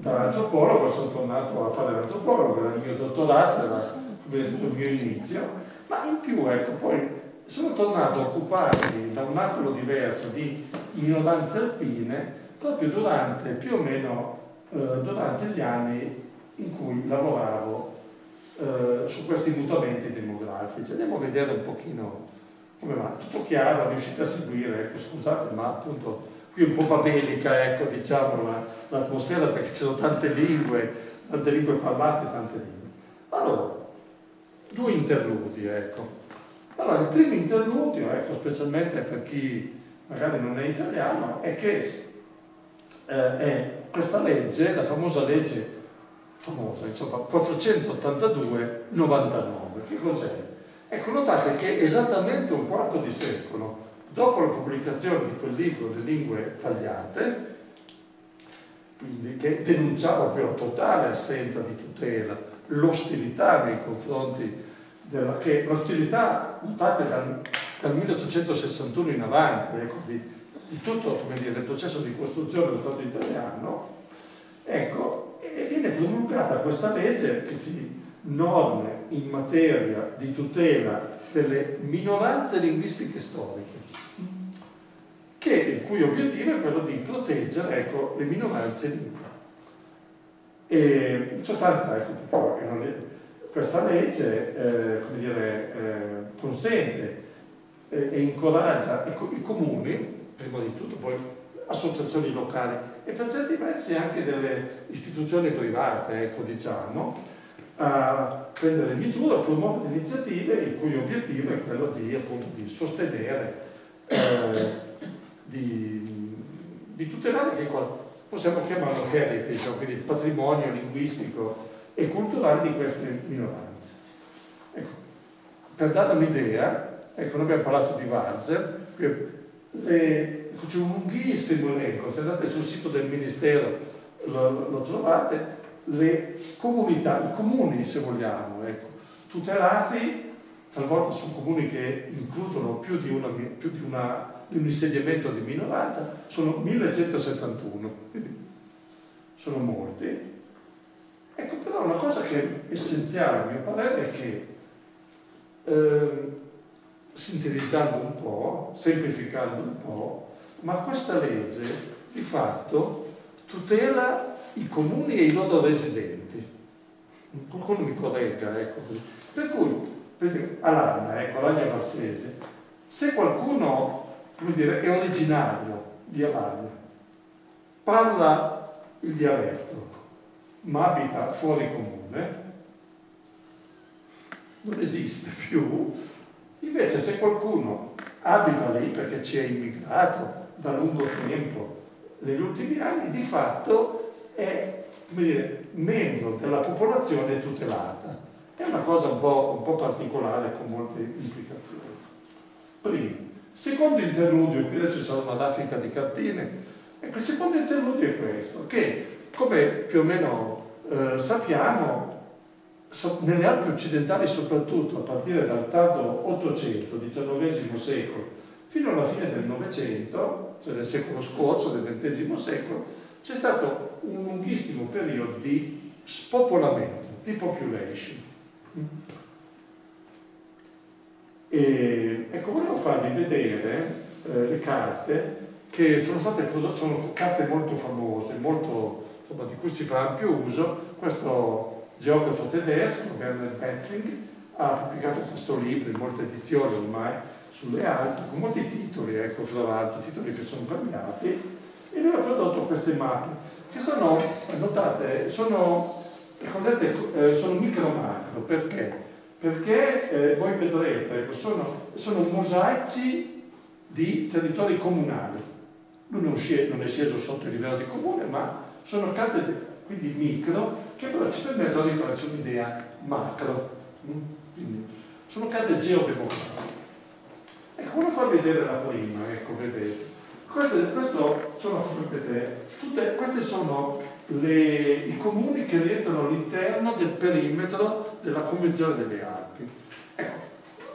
dall'antropologo, sono tornato a fare l'antropologo, era il mio dottorato, era come è stato il mio inizio, ma in più, ecco, poi sono tornato a occuparmi da un angolo diverso di minoranze alpine proprio durante, più o meno, durante gli anni in cui lavoravo su questi mutamenti demografici. Andiamo a vedere un pochino come va. Tutto chiaro, riuscite a seguire, ecco, scusate, ma appunto qui è un po' babelica, ecco, diciamo, l'atmosfera, perché ci sono tante lingue parlate, tante lingue. Allora, due interludi, ecco. Allora, il primo interludio, ecco, specialmente per chi magari non è italiano, è che è questa legge, la famosa legge, insomma, 482-99. Che cos'è? Ecco, notate che esattamente un quarto di secolo dopo la pubblicazione di quel libro, Le lingue tagliate, quindi che denunciava proprio la totale assenza di tutela, l'ostilità nei confronti che l'ostilità, notate, dal 1861 in avanti, ecco, di tutto, come dire, il processo di costruzione dello Stato italiano, ecco, e viene promulgata questa legge che si norme in materia di tutela delle minoranze linguistiche storiche, il cui obiettivo è quello di proteggere, ecco, le minoranze linguistiche. E in sostanza, ecco, questa legge come dire, consente e incoraggia i comuni, prima di tutto, poi associazioni locali e per certi versi anche delle istituzioni private, ecco, diciamo, a prendere misure, a promuovere iniziative il cui obiettivo è quello di, appunto, di sostenere, di tutelare che possiamo chiamarlo heritage, quindi il patrimonio linguistico e culturali di queste minoranze. Ecco, per dare un'idea, ecco, noi abbiamo parlato di Walser, c'è un lunghissimo elenco, se andate sul sito del Ministero lo trovate, le comunità, i comuni se vogliamo, ecco, tutelati, talvolta sono comuni che includono più di un insediamento di minoranza, sono 1171, quindi sono molti. Ecco, però una cosa che è essenziale a mio parere è che, sintetizzando un po', semplificando un po', ma questa legge di fatto tutela i comuni e i loro residenti. Qualcuno mi corregga, ecco. Per cui, Alagna, ecco, Alagna Valsese, se qualcuno, come dire, è originario di Alagna, parla il dialetto, ma abita fuori comune, non esiste più. Invece se qualcuno abita lì perché ci è immigrato da lungo tempo negli ultimi anni, di fatto è, come dire, membro della popolazione tutelata. È una cosa un po' particolare con molte implicazioni. Primo. Secondo interludio, qui adesso ci sarà una raffica di cartine, ecco, il secondo interludio è questo, che come più o meno sappiamo, nelle Alpi occidentali soprattutto, a partire dal tardo Ottocento, XIX secolo, fino alla fine del Novecento, cioè del secolo scorso, del XX secolo, c'è stato un lunghissimo periodo di spopolamento, di population. E ecco, volevo farvi vedere le carte che sono carte molto famose, insomma, di cui si fa ampio uso. Questo geografo tedesco, Werner Betzing, ha pubblicato questo libro in molte edizioni ormai sulle Alpi, con molti titoli, ecco, fra l'altro, titoli che sono cambiati, e lui ha prodotto queste mappe, che sono, notate, sono micro-macro. Perché? Perché voi vedrete, ecco, sono mosaici di territori comunali. Lui non è sceso sotto il livello di comune, ma sono carte quindi micro, che però ci permettono di farci un'idea macro. Quindi sono carte geodemografiche. Ecco, voglio farvi vedere la prima, ecco, vedete. Questi sono i comuni che rientrano all'interno del perimetro della Convenzione delle Alpi. Ecco,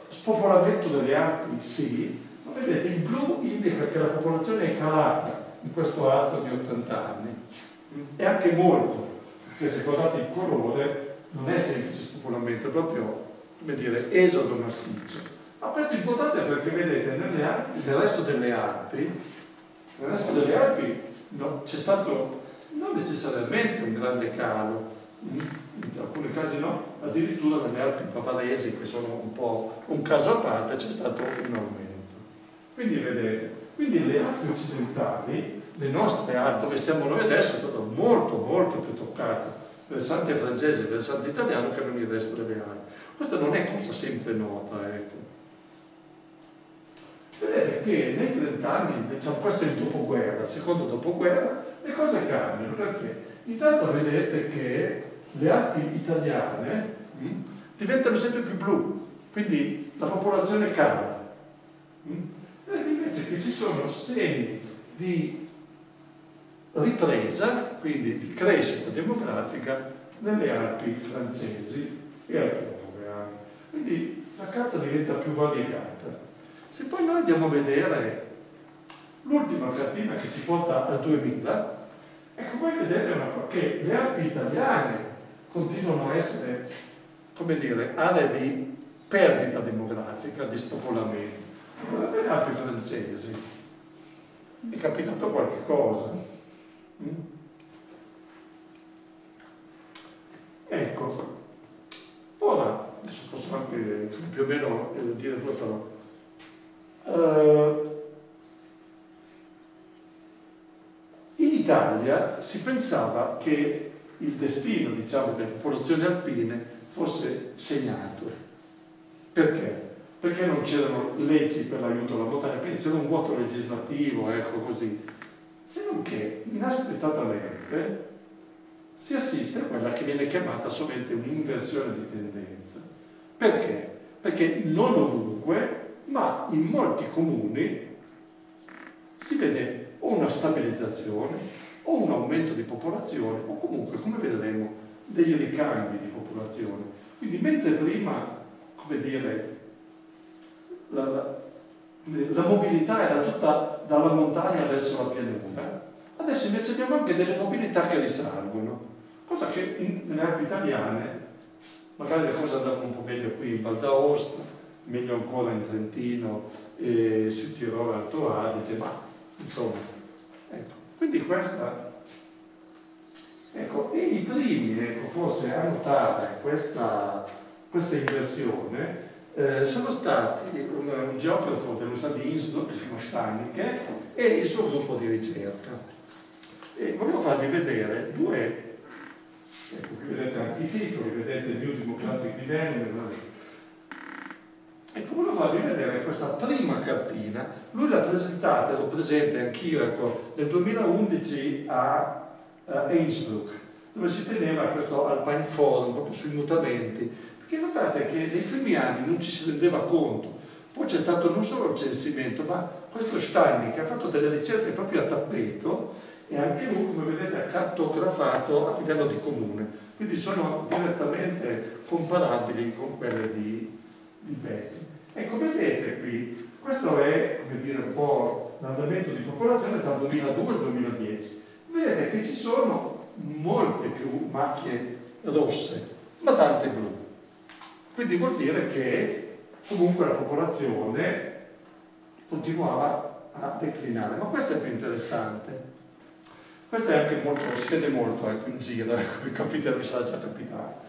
spopolamento delle Alpi sì, ma vedete il blu indica che la popolazione è calata in questo arco di 80 anni. e anche molto, perché se guardate il colore non è semplice spopolamento, è proprio, come dire, esodo massiccio. Ma questo è importante perché vedete, nel resto delle Alpi no, c'è stato non necessariamente un grande calo, in alcuni casi no, addirittura nelle Alpi bavaresi, che sono un po' un caso a parte, c'è stato un aumento. Quindi vedete, le Alpi occidentali, le nostre Alpi, dove siamo noi adesso, è stato molto molto più toccato versante francese e versante italiano che non il resto delle Alpi. Questa non è cosa sempre nota, ecco. Vedete che nei 30 anni, diciamo, questo è il dopoguerra, il secondo dopoguerra, le cose cambiano, perché intanto vedete che le Alpi italiane diventano sempre più blu, quindi la popolazione cala. Vedete invece che ci sono segni di ripresa, quindi di crescita demografica nelle Alpi francesi e altrove anche. Quindi la carta diventa più variegata. Se poi noi andiamo a vedere l'ultima cartina che ci porta al 2000, ecco, voi vedete che le Alpi italiane continuano a essere, come dire, aree di perdita demografica, di spopolamento. Ma le Alpi francesi è capitato qualche cosa. Ecco, ora, adesso posso anche più o meno dire due parole. In Italia si pensava che il destino, diciamo, delle popolazioni alpine fosse segnato. Perché? Perché non c'erano leggi per l'aiuto alla montagna, quindi c'era un vuoto legislativo, ecco così. Se non che, inaspettatamente, si assiste a quella che viene chiamata sovente un'inversione di tendenza. Perché? Perché non ovunque, ma in molti comuni si vede o una stabilizzazione o un aumento di popolazione o comunque, come vedremo, dei ricambi di popolazione. Quindi mentre prima, come dire, la mobilità era tutta dalla montagna verso la pianura, adesso invece abbiamo anche delle mobilità che risalgono, cosa che nelle Alpi italiane, magari le cose andavano un po' meglio qui in Val d'Aosta, meglio ancora in Trentino e sul Tirolo Alto Adige, ma insomma, ecco. Quindi questa, ecco, e i primi, ecco, forse a notare questa inversione sono stati un geografo dell'Università di Innsbruck, che si chiama Steinicke, e il suo gruppo di ricerca. E volevo farvi vedere due, ecco, qui vedete anche i titoli, vedete il New Demographic Development. Ecco, volevo farvi vedere questa prima cartina. Lui l'ha presentata, ero presente anch'io, ecco, nel 2011 a Innsbruck, dove si teneva questo Alpine Forum proprio sui mutamenti. Perché notate che nei primi anni non ci si rendeva conto, poi c'è stato non solo il censimento, ma questo Stein che ha fatto delle ricerche proprio a tappeto e anche lui, come vedete, ha cartografato a livello di comune, quindi sono direttamente comparabili con quelle di pezzi. Ecco, vedete qui, questo è, come dire, un po' l'andamento di popolazione tra il 2002 e il 2010. Vedete che ci sono molte più macchie rosse, ma tante blu. Quindi vuol dire che comunque la popolazione continuava a declinare. Ma questo è più interessante. Questo è anche molto, si vede molto, ecco, in giro, ecco, vi capite, vi sarà già capitato.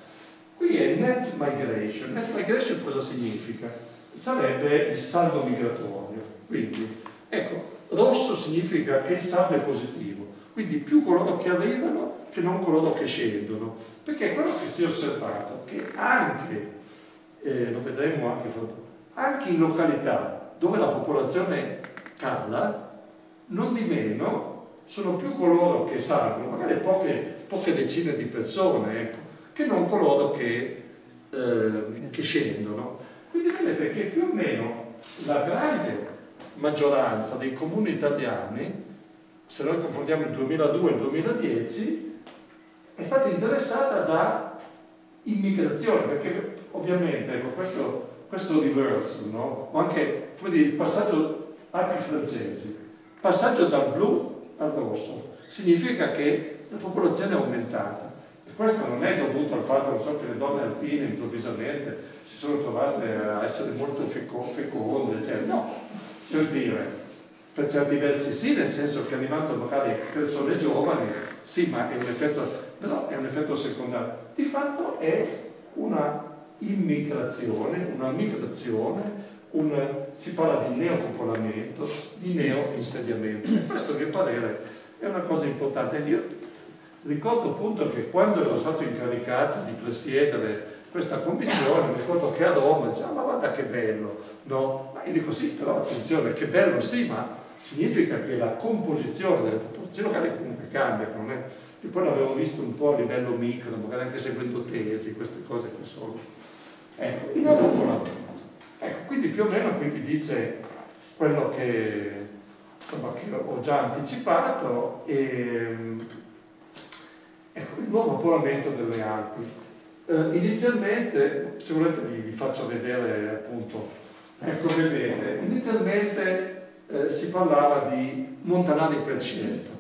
Qui è net migration. Net migration cosa significa? Sarebbe il saldo migratorio. Quindi, ecco, rosso significa che il saldo è positivo. Quindi più coloro che arrivano che non coloro che scendono. Perché quello che si è osservato, che anche lo vedremo anche in località dove la popolazione cala, non di meno sono più coloro che salgono, magari poche decine di persone, ecco, che non coloro che scendono. Quindi vedete che più o meno la grande maggioranza dei comuni italiani, se noi confrontiamo il 2002 e il 2010, è stata interessata da immigrazione, perché ovviamente, ecco, questo reverse, no? O anche, come dire, il passaggio Alpi francesi, passaggio dal blu al rosso, significa che la popolazione è aumentata. E questo non è dovuto al fatto, non so, che le donne alpine improvvisamente si sono trovate a essere molto feconde, eccetera. No, per dire, per certi versi sì, nel senso che arrivando magari persone giovani, sì, ma è un effetto, però è un effetto secondario. Di fatto è una immigrazione, una migrazione, si parla di neopopolamento, di neoinsediamento. E questo, a mio parere, è una cosa importante. Io ricordo appunto che quando ero stato incaricato di presiedere questa commissione, mi ricordo che a Roma diceva, ma guarda che bello, no? Ma io dico sì, però attenzione, che bello sì, ma significa che la composizione delle popolazioni locali comunque cambia, non è? E poi l'avevo visto un po' a livello micro, magari anche seguendo tesi, queste cose che sono. Ecco, in Europa, ecco, quindi più o meno qui vi dice quello che, insomma, che ho già anticipato, ecco, il nuovo popolamento delle Alpi. Inizialmente, se volete vi faccio vedere appunto, ecco, vedete, inizialmente si parlava di montanari per scelta,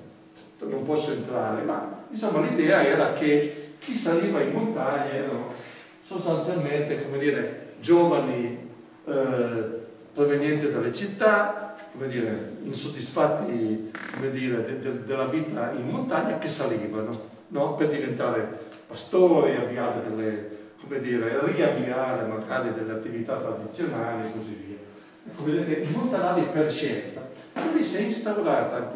non posso entrare, ma insomma l'idea era che chi saliva in montagna erano sostanzialmente, come dire, giovani provenienti dalle città, come dire, insoddisfatti, come dire, della vita in montagna, che salivano, no? Per diventare pastori, avviare delle, come dire, riavviare magari delle attività tradizionali e così via. Ecco, vedete, i montanari per scelta. Quindi si è instaurata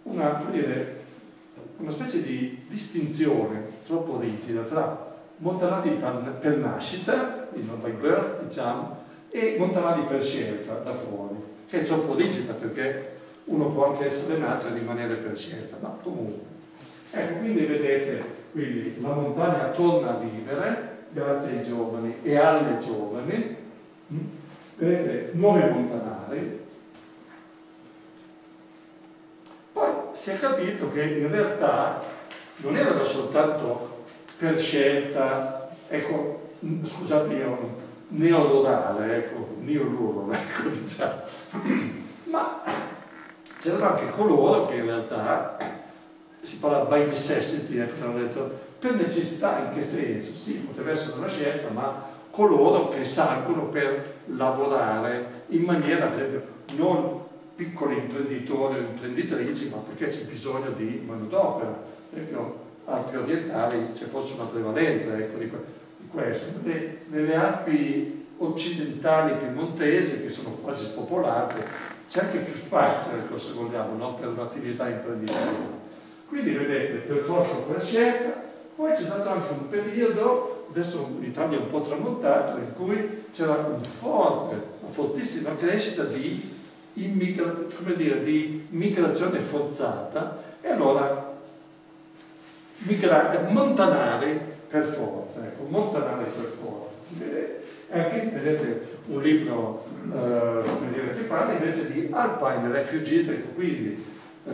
una specie di distinzione troppo rigida tra montanari per nascita, by birth, diciamo, e montanari per scelta da fuori, che è troppo rigida perché uno può anche essere nato e rimanere per scelta, ma comunque. Ecco, quindi vedete, quindi la montagna torna a vivere grazie ai giovani e alle giovani. Vedete, nuovi montanari. Poi si è capito che in realtà non erano soltanto per scelta, ecco, scusate io, neorurale, ecco, neo-rural, ecco, diciamo, ma c'erano anche coloro che in realtà, si parla by necessity, ecco, hanno detto, per necessità in che senso? Sì, poteva essere una scelta, ma coloro che salgono per lavorare in maniera, per esempio, non piccoli imprenditori o imprenditrici, ma perché c'è bisogno di manodopera. Per esempio, Alpi orientali c'è forse una prevalenza, ecco, di questo. Nelle Alpi occidentali piemontesi, che sono quasi spopolate, c'è anche più spazio, ecco, se vogliamo, no? Per un'attività imprenditoriale. Quindi vedete, per forza quella scelta. Poi c'è stato anche un periodo, adesso l'Italia è un po' tramontato, in cui c'era una fortissima crescita di migrazione forzata, e allora montanari per forza, ecco, montanari per forza. Anche, vedete, un libro che parla invece di Alpine Refugees, ecco, quindi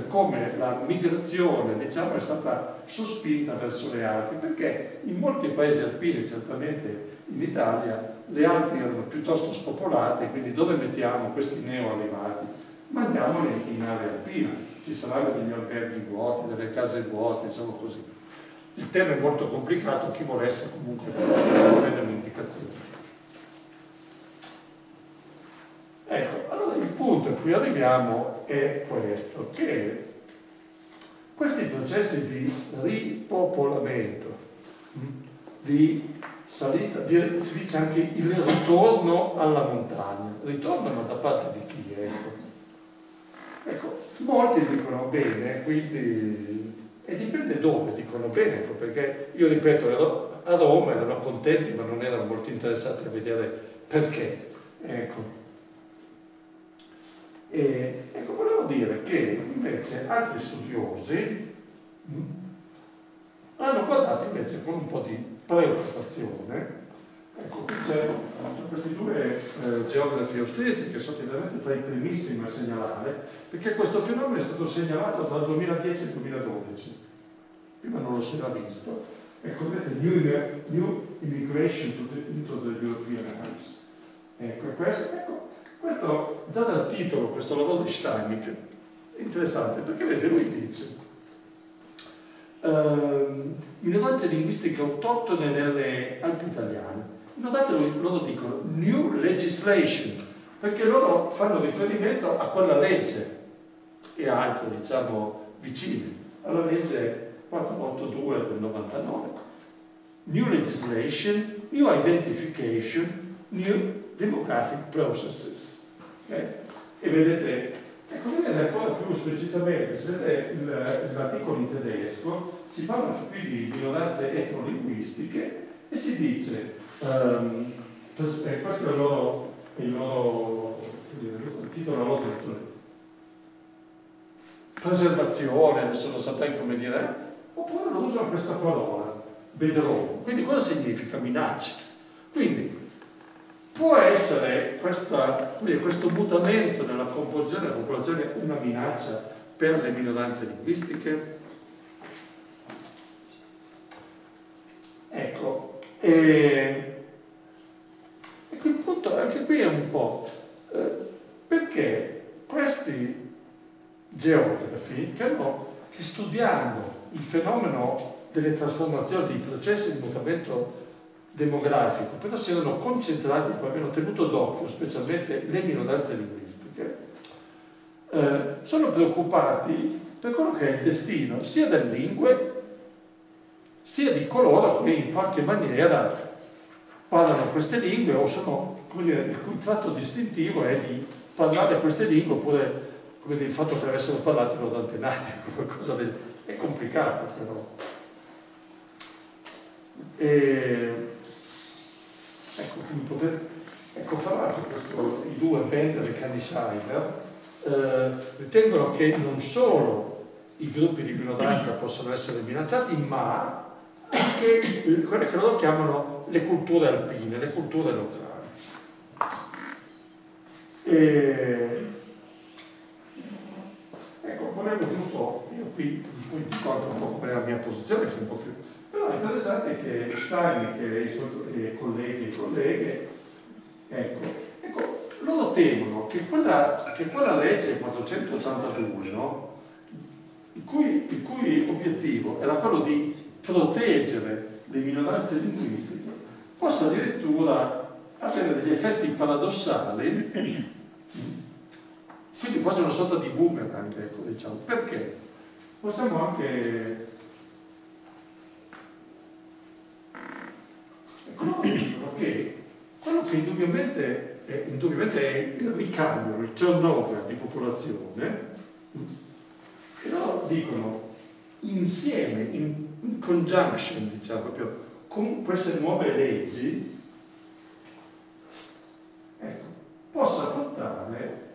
come la migrazione, diciamo, è stata sospinta verso le Alpi, perché in molti paesi alpini, certamente in Italia, le Alpi erano piuttosto spopolate, quindi dove mettiamo questi neoarrivati? Mandiamoli in area alpina, ci saranno degli alberghi vuoti, delle case vuote, diciamo così. Il tema è molto complicato, chi volesse comunque avere delle indicazioni. Ecco, allora il punto a cui arriviamo è questo, che questi processi di ripopolamento, di salita, si dice anche il ritorno alla montagna, ritorno ma da parte di chi? Ecco, molti dicono bene, quindi, e dipende dove dicono bene, ecco, perché io ripeto, a Roma erano contenti ma non erano molto interessati a vedere perché, ecco. E ecco, volevo dire che invece altri studiosi hanno guardato invece con un po' di preoccupazione. Ecco, qui c'erano questi due geografi austriaci che sono veramente tra i primissimi a segnalare, perché questo fenomeno è stato segnalato tra il 2010 e il 2012. Prima non lo si era visto. Ecco, vedete, new immigration into the European Alps. Ecco, questo, già dal titolo, questo lavoro di Steinmeier, è interessante, perché vede, lui dice minoranze linguistiche autoctone nelle Alpi italiane. Notate, loro dicono new legislation, perché loro fanno riferimento a quella legge e a altre, diciamo, vicine, alla legge 482 del 99. New legislation, new identification, new demographic processes. Okay? E vedete, ecco, vedete ancora più esplicitamente, se vedete l'articolo in tedesco, si parla qui di minoranze etnolinguistiche e si dice, questo è il loro titolo, la loro traduzione, preservazione, adesso lo sapete come dire, oppure lo usano questa parola, bedroom. Quindi cosa significa? Minaccia. Quindi può essere questo mutamento nella composizione della popolazione una minaccia per le minoranze linguistiche? Ecco, e qui il punto, anche qui è un po' perché questi geografi che studiando il fenomeno delle trasformazioni, dei processi di mutamento demografico, però si erano concentrati, poi abbiano tenuto d'occhio specialmente le minoranze linguistiche, sono preoccupati per quello che è il destino sia delle lingue sia di coloro che in qualche maniera parlano queste lingue o sono, come dire, il cui tratto distintivo è di parlare queste lingue oppure, come dire, il fatto che avessero parlato i loro antenati, qualcosa del... è complicato però. Ecco, fra l'altro i due Bender e Kanischeimer ritengono che non solo i gruppi di minoranza possono essere minacciati, ma anche quelle che loro chiamano le culture alpine, le culture locali. Ecco, volevo giusto, io qui dico anche un po' come la mia posizione, che è un po' più... Però è interessante che Stein e i suoi colleghi e colleghe, ecco, loro temono che quella legge 482, no? il cui obiettivo era quello di proteggere le minoranze linguistiche, possa addirittura avere degli effetti paradossali, quindi quasi una sorta di boomerang, ecco, diciamo. Perché? Possiamo anche... Che quello che indubbiamente è il ricambio, il turnover di popolazione, e loro dicono insieme, in conjunction, diciamo proprio, con queste nuove leggi, ecco, possa portare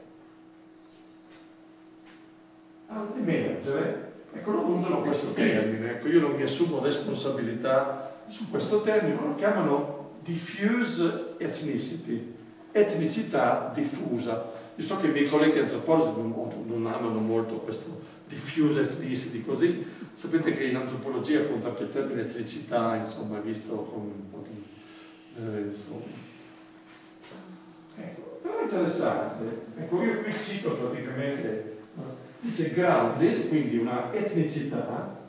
ad emergere, ecco, loro usano questo termine, ecco, io non mi assumo responsabilità su questo termine, lo chiamano diffuse ethnicity, etnicità diffusa. Io so che i miei colleghi antropologi non amano molto questo diffuse ethnicity, così sapete che in antropologia appunto anche il termine etnicità, insomma, è visto con un po' di insomma. Ecco, però è interessante, ecco, io qui cito praticamente, dice grounded, quindi una etnicità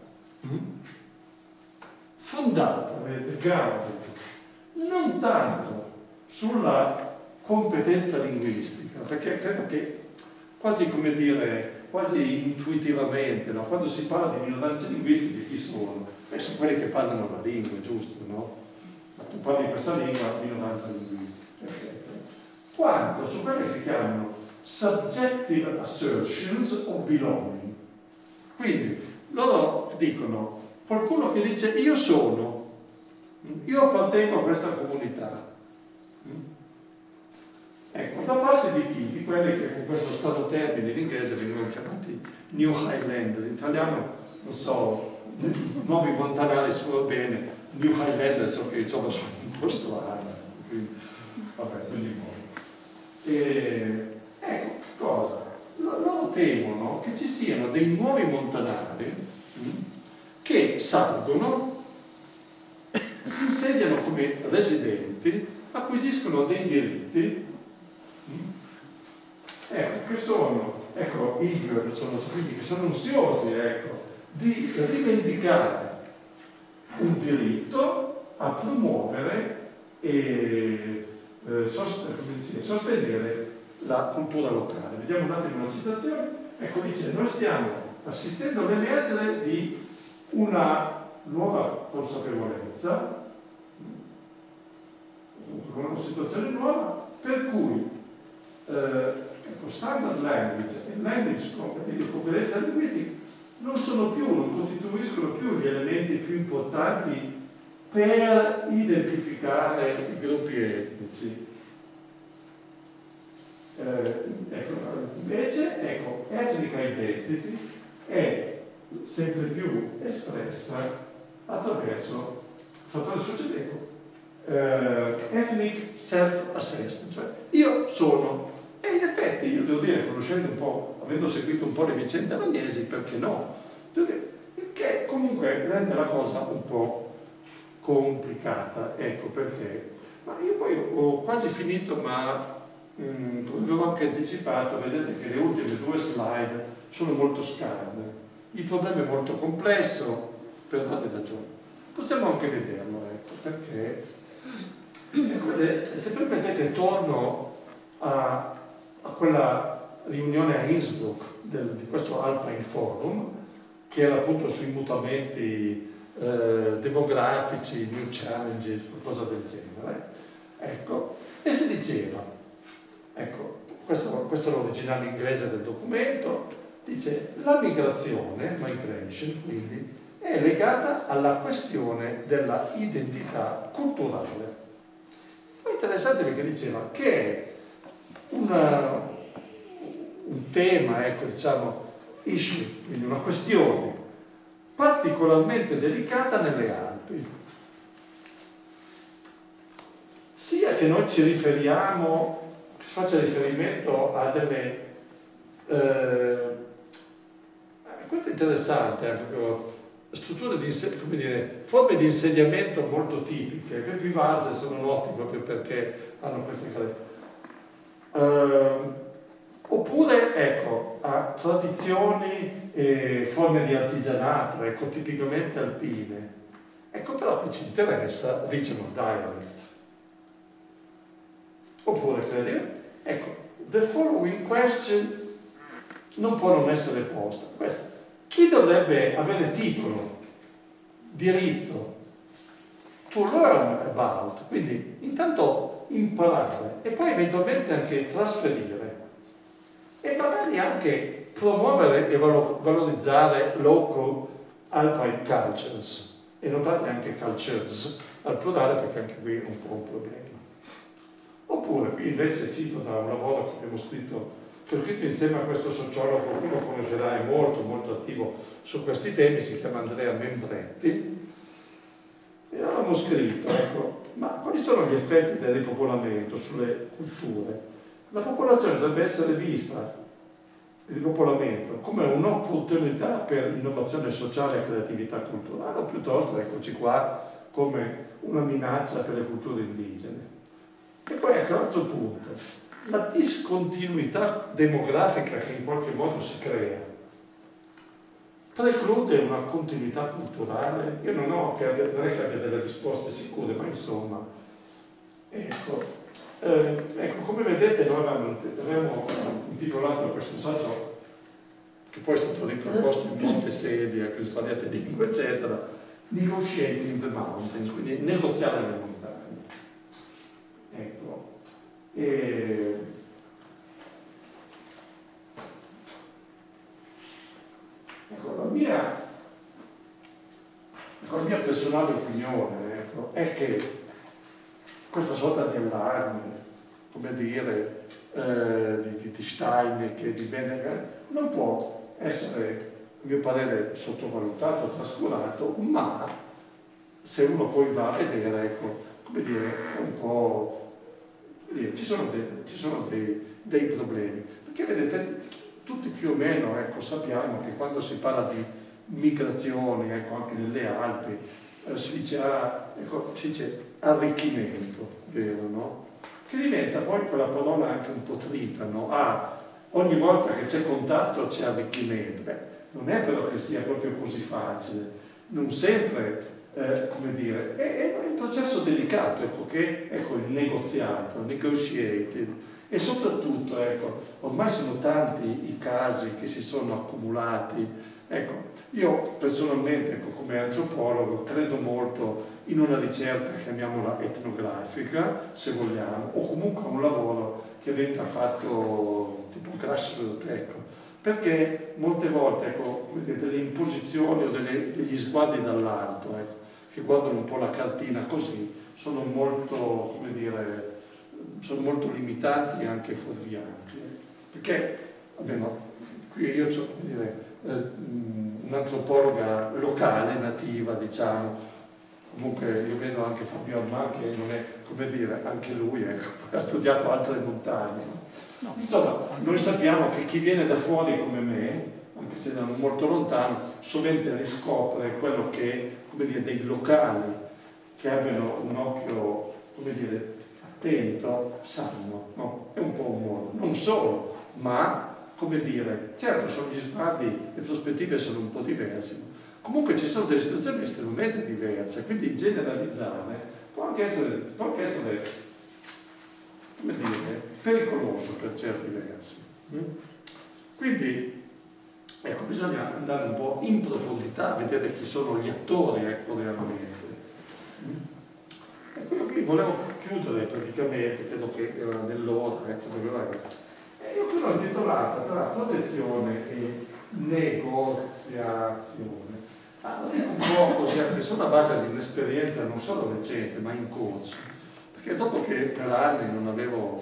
fondata, vedete, grounded, non tanto sulla competenza linguistica, perché credo che quasi, come dire, quasi intuitivamente, no? Quando si parla di minoranze linguistiche, chi sono? Sono quelli che parlano la lingua, giusto, no? Ma tu parli questa lingua, minoranza linguistica, eccetera. Quanto su quelle che chiamano subjective assertions of belonging. Quindi loro dicono, qualcuno che dice io sono, io appartengo a questa comunità. Ecco, da parte di chi? Di quelli che con questo strano termine in inglese vengono chiamati New Highlanders, in italiano non so, nuovi montanari suburbani, New Highlanders, so che insomma sono un po' strano, quindi vabbè, quindi ecco, cosa? Loro temono che ci siano dei nuovi montanari che salgono, si insediano come residenti, acquisiscono dei diritti, ecco, che sono, ecco, eager, sono quelli che sono ansiosi, ecco, di rivendicare un diritto a promuovere e sostenere la cultura locale. Vediamo un attimo una citazione. Ecco, dice: noi stiamo assistendo all'emergere di una nuova consapevolezza, una situazione nuova, per cui standard language e language di competenza linguistica non costituiscono più gli elementi più importanti per identificare i gruppi etnici. Invece, ethnic identity è sempre più espressa attraverso fattore socioeconomico, ethnic self-assessment, cioè io sono, e in effetti io devo dire, conoscendo un po', avendo seguito un po' le vicende aragonesi, perché no? Che comunque rende la cosa un po' complicata, ecco perché. Ma io poi ho quasi finito, ma come avevo anche anticipato, vedete che le ultime 2 slide sono molto scarne. Il problema è molto complesso, per date ragioni. Possiamo anche vederlo, ecco, perché se permettete torno a quella riunione a Innsbruck di questo Alpine Forum, che era appunto sui mutamenti demografici, new challenges, qualcosa del genere. Ecco, e si diceva, ecco, questo è l'originale inglese del documento, dice: la migrazione, migration, quindi, è legata alla questione della identità culturale. È interessante perché diceva che è un tema, ecco, diciamo, issue, quindi una questione particolarmente delicata nelle Alpi. Sia che noi ci riferiamo, che si faccia riferimento a delle questo è interessante, proprio strutture di come dire, forme di insediamento molto tipiche. Le Vivazze sono noti proprio perché hanno queste caratteristiche. Oppure, ecco, a tradizioni e forme di artigianato, ecco, tipicamente alpine. Ecco, però qui ci interessa regional dialect. Oppure, credete, ecco, the following question non può non essere posta. Chi dovrebbe avere titolo, diritto, to learn about, quindi intanto imparare e poi eventualmente anche trasferire e magari anche promuovere e valorizzare local alpine cultures, e notate anche cultures al plurale perché anche qui è un po' un problema. Oppure qui invece cito da un lavoro che abbiamo scritto, che ho scritto insieme a questo sociologo, che lo conoscerà, è molto molto attivo su questi temi, si chiama Andrea Membretti, e avevamo scritto, ecco, ma quali sono gli effetti del ripopolamento sulle culture? La popolazione dovrebbe essere vista, il ripopolamento, come un'opportunità per innovazione sociale e creatività culturale, o piuttosto, eccoci qua, come una minaccia per le culture indigene. E poi, ecco, altro punto, la discontinuità demografica che in qualche modo si crea preclude una continuità culturale. Io non è che abbia delle risposte sicure, ma insomma, ecco, come vedete noi avevamo intitolato questo saggio, che poi è stato riproposto in molte sedi, a più svariate lingue, eccetera, Negotiating the Mountains, quindi negoziare le montagne. Ecco. Ecco, la mia personale opinione, ecco, è che questa sorta di allarme, come dire, di Steinbeck e di Benninger, non può essere, a mio parere, sottovalutato, trascurato, ma se uno poi va a vedere, ecco, come dire, un po', ci sono dei problemi. Perché vedete, tutti più o meno, ecco, sappiamo che quando si parla di migrazioni, ecco, anche nelle Alpi, si dice arricchimento, vero, no? Che diventa poi quella parola anche un po' trita, no? Ogni volta che c'è contatto c'è arricchimento. Beh, non è però che sia proprio così facile, non sempre, come dire, è un processo delicato, ecco, che ecco, il negoziato, il negotiated, e soprattutto, ecco, ormai sono tanti i casi che si sono accumulati. Ecco, io personalmente, ecco, come antropologo, credo molto in una ricerca, chiamiamola etnografica, se vogliamo, o comunque un lavoro che venga fatto tipo grassroots, ecco, perché molte volte, ecco, delle imposizioni o degli sguardi dall'alto, ecco, che guardano un po' la cartina così, sono molto, come dire, sono molto limitanti e anche fuorvianti, perché almeno qui io ho, come dire, un'antropologa locale, nativa, diciamo, comunque io vedo anche Fabio Armà che non è, come dire, anche lui, ecco, ha studiato altre montagne, no? Insomma, noi sappiamo che chi viene da fuori come me, anche se non molto lontano, sovente riscopre quello che, come dire, dei locali che abbiano un occhio, come dire, attento, sanno, no? È un po' un modo, non solo, ma, come dire, certo sono gli sguardi, le prospettive sono un po' diverse, comunque ci sono delle situazioni estremamente diverse, quindi generalizzare può anche essere come dire, pericoloso per certi versi. Quindi, ecco, bisogna andare un po' in profondità, vedere chi sono gli attori, ecco, realmente. Ecco, io qui volevo chiudere praticamente, credo che era nell'ora, ecco, doveva essere. Io qui l'ho intitolata tra protezione e negoziazione. Lo dico un po' così, anche sulla base di un'esperienza non solo recente, ma in corso. Perché dopo che per anni non avevo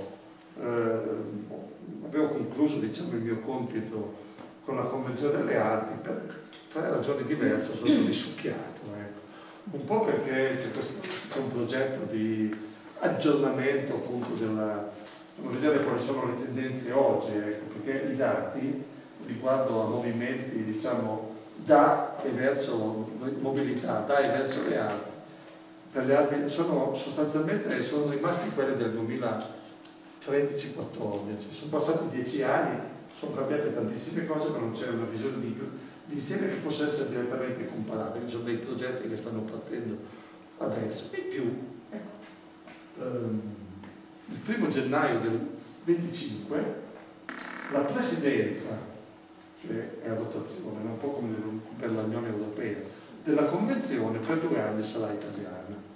concluso, diciamo, il mio compito con la Convenzione delle Arti, per 3 ragioni diverse sono risucchiato, ecco. Un po' perché c'è un progetto di aggiornamento appunto vedere quali sono le tendenze oggi, ecco, perché i dati riguardo a movimenti, diciamo, da e verso mobilità, da e verso le Alpi, per le Alpi sostanzialmente sono rimasti quelli del 2013-14, sono passati 10 anni, sono cambiate tantissime cose, ma non c'è una visione di insieme che possa essere direttamente comparabile. Ci sono dei progetti che stanno partendo adesso. E in più, ecco, il 1° gennaio del 25 la presidenza, cioè è a rotazione, un po' come per l'Unione Europea, della Convenzione per 2 anni sarà italiana.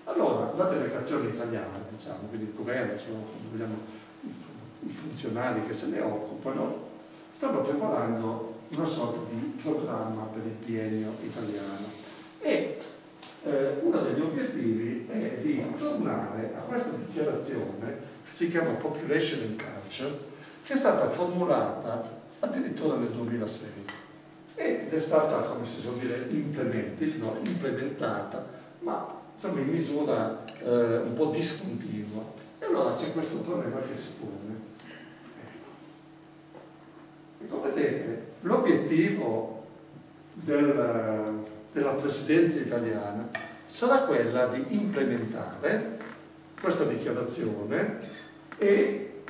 Allora, la delegazione italiana, diciamo, quindi il governo, come vogliamo, i funzionari che se ne occupano, stanno preparando una sorta di programma per il biennio italiano. E uno degli obiettivi è di tornare a questa dichiarazione che si chiama Population and Culture, che è stata formulata addirittura nel 2006 ed è stata, come si suol dire, implementata, ma insomma in misura un po' discontinua. E allora c'è questo problema che si pone. Ecco, vedete, l'obiettivo della presidenza italiana sarà quella di implementare questa dichiarazione e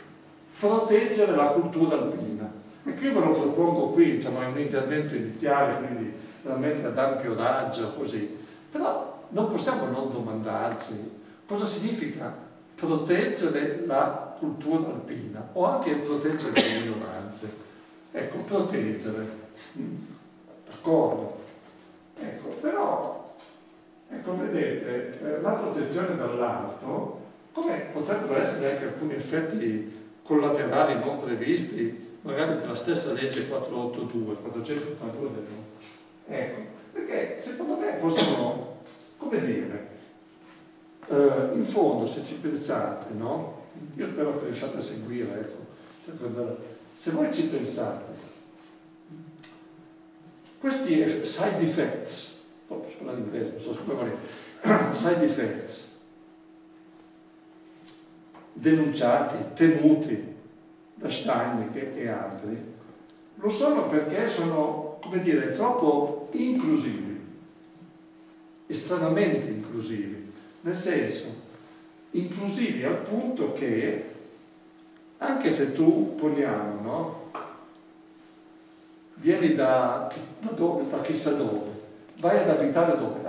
proteggere la cultura alpina. E qui ve lo propongo qui, diciamo, è un intervento iniziale, quindi veramente ad ampio raggio, così. Però non possiamo non domandarci cosa significa proteggere la cultura alpina o anche proteggere le minoranze. Ecco, proteggere, d'accordo. Ecco, però, ecco, vedete, la protezione dall'alto, come potrebbero essere anche alcuni effetti collaterali non previsti, magari per la stessa legge 482 del mondo. Ecco, perché secondo me possono, come dire, in fondo, se ci pensate, no? Io spero che riusciate a seguire, ecco. Se voi ci pensate, questi side effects, posso parlare in inglese, non so come vuole, side effects denunciati, temuti da Steinbeck e altri, lo sono perché sono, come dire, troppo inclusivi, estremamente inclusivi, nel senso, inclusivi al punto che, anche se tu poniamo, no? vieni da chissà dove, vai ad abitare dove?